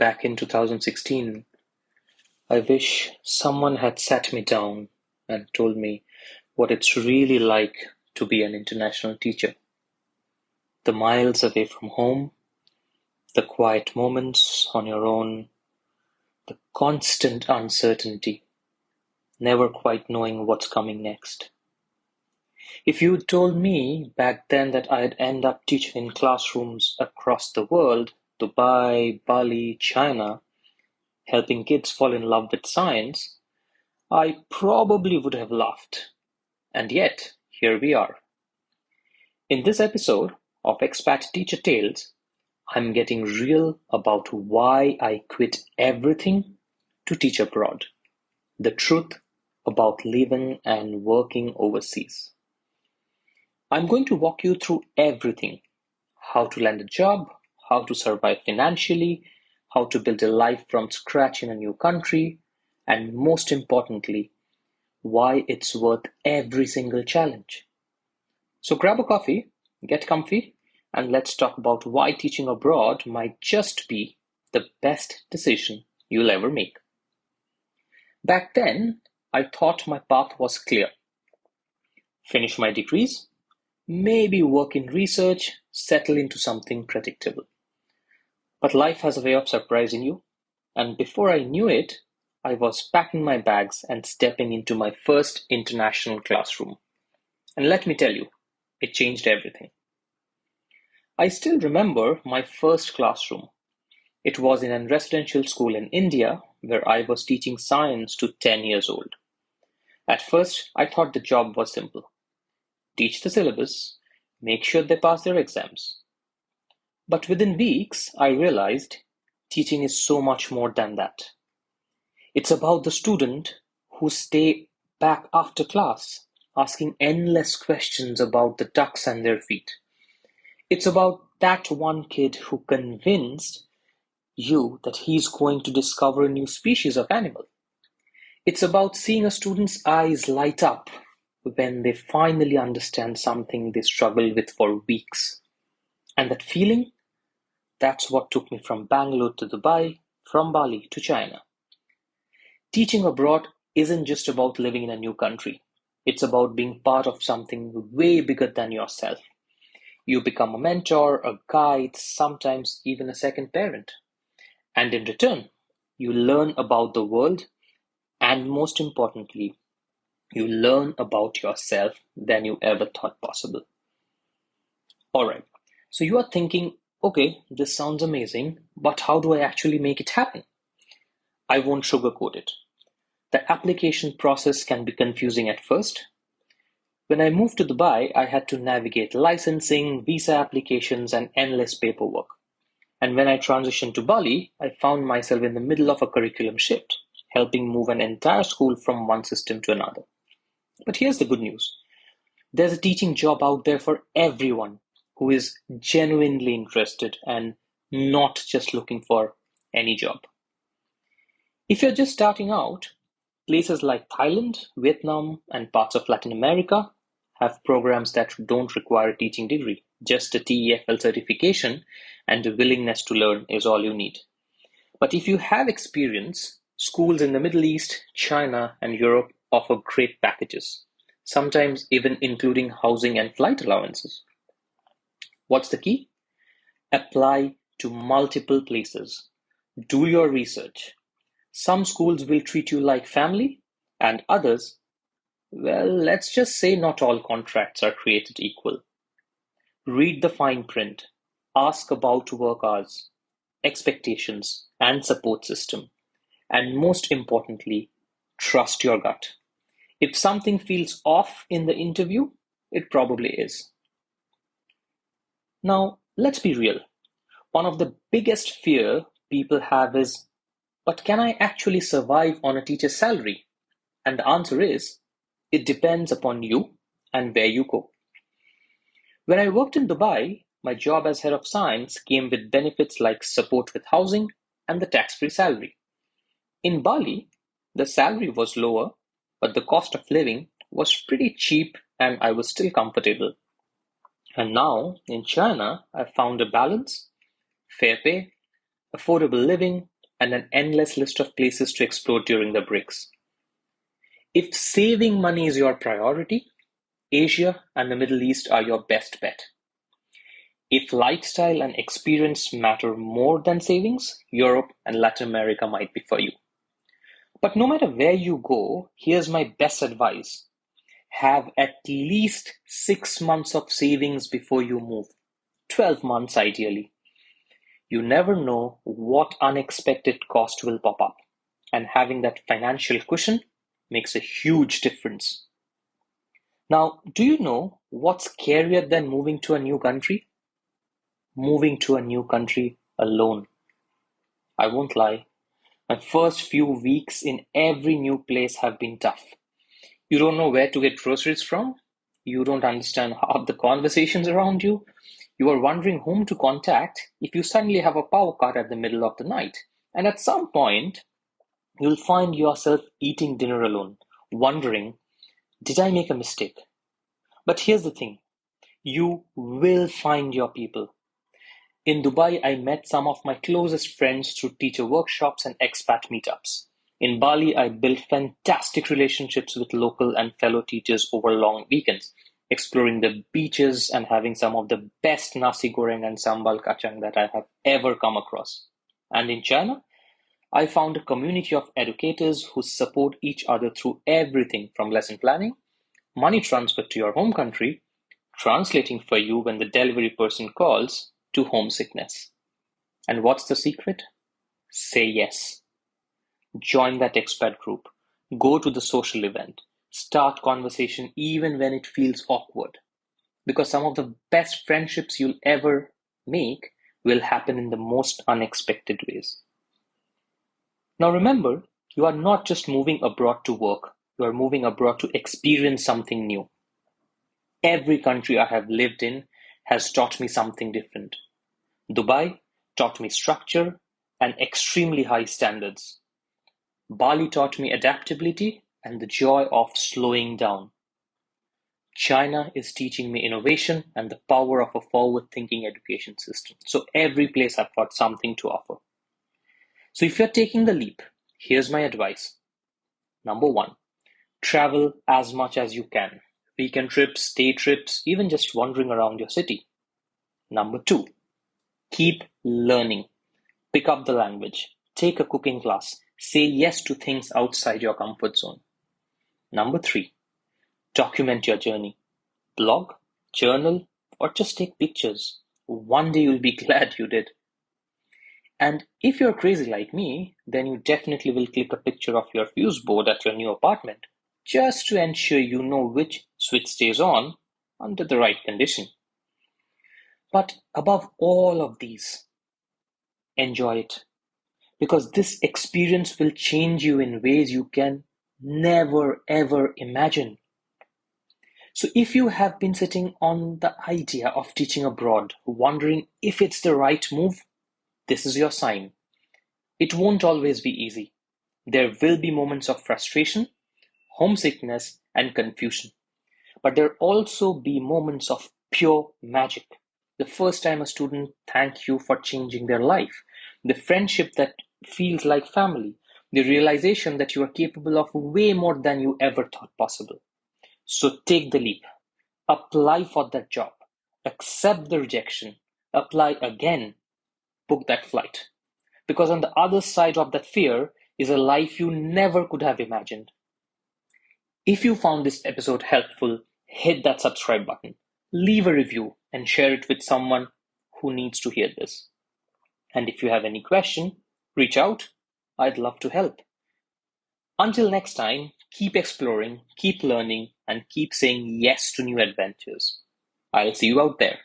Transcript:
back in 2016, I wish someone had sat me down and told me what it's really like to be an international teacher. The miles away from home, the quiet moments on your own, the constant uncertainty, never quite knowing what's coming next. If you'd told me back then that I'd end up teaching in classrooms across the world, Dubai, Bali, China, helping kids fall in love with science, I probably would have laughed. And yet, here we are. In this episode of Expat Teacher Tales, I'm getting real about why I quit everything to teach abroad. The truth about living and working overseas. I'm going to walk you through everything: how to land a job, how to survive financially, how to build a life from scratch in a new country, and most importantly, why it's worth every single challenge. So grab a coffee, get comfy, and let's talk about why teaching abroad might just be the best decision you'll ever make. Back then, I thought my path was clear. Finish my degrees, maybe work in research, settle into something predictable. But life has a way of surprising you, and before I knew it, I was packing my bags and stepping into my first international classroom. And let me tell you, it changed everything. I still remember my first classroom. It was in a residential school in India where I was teaching science to 10 years old. At first, I thought the job was simple. Teach the syllabus, make sure they pass their exams. But within weeks, I realized teaching is so much more than that. It's about the student who stay back after class, asking endless questions about the ducks and their feet. It's about that one kid who convinced you that he's going to discover a new species of animal. It's about seeing a student's eyes light up when they finally understand something they struggled with for weeks. And that feeling, that's what took me from Bangalore to Dubai, from Bali to China. Teaching abroad isn't just about living in a new country. It's about being part of something way bigger than yourself. You become a mentor, a guide, sometimes even a second parent. And in return, you learn about the world, and most importantly, you learn about yourself than you ever thought possible. Alright, so you are thinking, okay, this sounds amazing, but how do I actually make it happen? I won't sugarcoat it. The application process can be confusing at first. When I moved to Dubai, I had to navigate licensing, visa applications, and endless paperwork. And when I transitioned to Bali, I found myself in the middle of a curriculum shift, helping move an entire school from one system to another. But here's the good news. There's a teaching job out there for everyone who is genuinely interested and not just looking for any job. If you're just starting out, places like Thailand, Vietnam, and parts of Latin America have programs that don't require a teaching degree. Just a TEFL certification and a willingness to learn is all you need. But if you have experience, schools in the Middle East, China, and Europe offer great packages, sometimes even including housing and flight allowances. What's the key? Apply to multiple places. Do your research. Some schools will treat you like family, and others, well, let's just say not all contracts are created equal. Read the fine print. Ask about work hours, expectations, and support system. And most importantly, trust your gut. If something feels off in the interview, it probably is. Now, let's be real. One of the biggest fear people have is, but can I actually survive on a teacher's salary? And the answer is, it depends upon you and where you go. When I worked in Dubai, my job as head of science came with benefits like support with housing and the tax-free salary. In Bali, the salary was lower, but the cost of living was pretty cheap and I was still comfortable. And now, in China, I found a balance: fair pay, affordable living, and an endless list of places to explore during the breaks. If saving money is your priority, Asia and the Middle East are your best bet. If lifestyle and experience matter more than savings, Europe and Latin America might be for you. But no matter where you go, here's my best advice. Have at least 6 months of savings before you move. 12 months ideally. You never know what unexpected cost will pop up, and having that financial cushion makes a huge difference. Now, do you know what's scarier than moving to a new country? Moving to a new country alone. I won't lie, my first few weeks in every new place have been tough. You don't know where to get groceries from. You don't understand half the conversations around you. You are wondering whom to contact if you suddenly have a power cut at the middle of the night. And at some point, you'll find yourself eating dinner alone, wondering, did I make a mistake? But here's the thing, you will find your people. In Dubai, I met some of my closest friends through teacher workshops and expat meetups. In Bali, I built fantastic relationships with local and fellow teachers over long weekends, exploring the beaches and having some of the best nasi goreng and sambal kacang that I have ever come across. And in China, I found a community of educators who support each other through everything from lesson planning, money transfer to your home country, translating for you when the delivery person calls, to homesickness. And what's the secret? Say yes. Join that expat group. Go to the social event. Start conversation even when it feels awkward. Because some of the best friendships you'll ever make will happen in the most unexpected ways. Now remember, you are not just moving abroad to work, you are moving abroad to experience something new. Every country I have lived in has taught me something different. Dubai taught me structure and extremely high standards. Bali taught me adaptability and the joy of slowing down. China is teaching me innovation and the power of a forward-thinking education system. So every place I've got something to offer. So if you're taking the leap, here's my advice. Number one, travel as much as you can. Weekend trips, day trips, even just wandering around your city. Number two, keep learning. Pick up the language. Take a cooking class. Say yes to things outside your comfort zone. Number three, document your journey. Blog, journal, or just take pictures. One day you'll be glad you did. And if you're crazy like me, then you definitely will click a picture of your fuse board at your new apartment, just to ensure you know which switch stays on under the right condition. But above all of these, enjoy it. Because this experience will change you in ways you can never ever imagine. So if you have been sitting on the idea of teaching abroad, wondering if it's the right move, this is your sign. It won't always be easy. There will be moments of frustration, homesickness, and confusion. But there also be moments of pure magic. The first time a student thanks you for changing their life, the friendship that feels like family, the realization that you are capable of way more than you ever thought possible. So take the leap. Apply for that job. Accept the rejection. Apply again. Book that flight. Because on the other side of that fear is a life you never could have imagined. If you found this episode helpful, hit that subscribe button, leave a review, and share it with someone who needs to hear this. And if you have any question, reach out. I'd love to help. Until next time, keep exploring, keep learning, and keep saying yes to new adventures. I'll see you out there.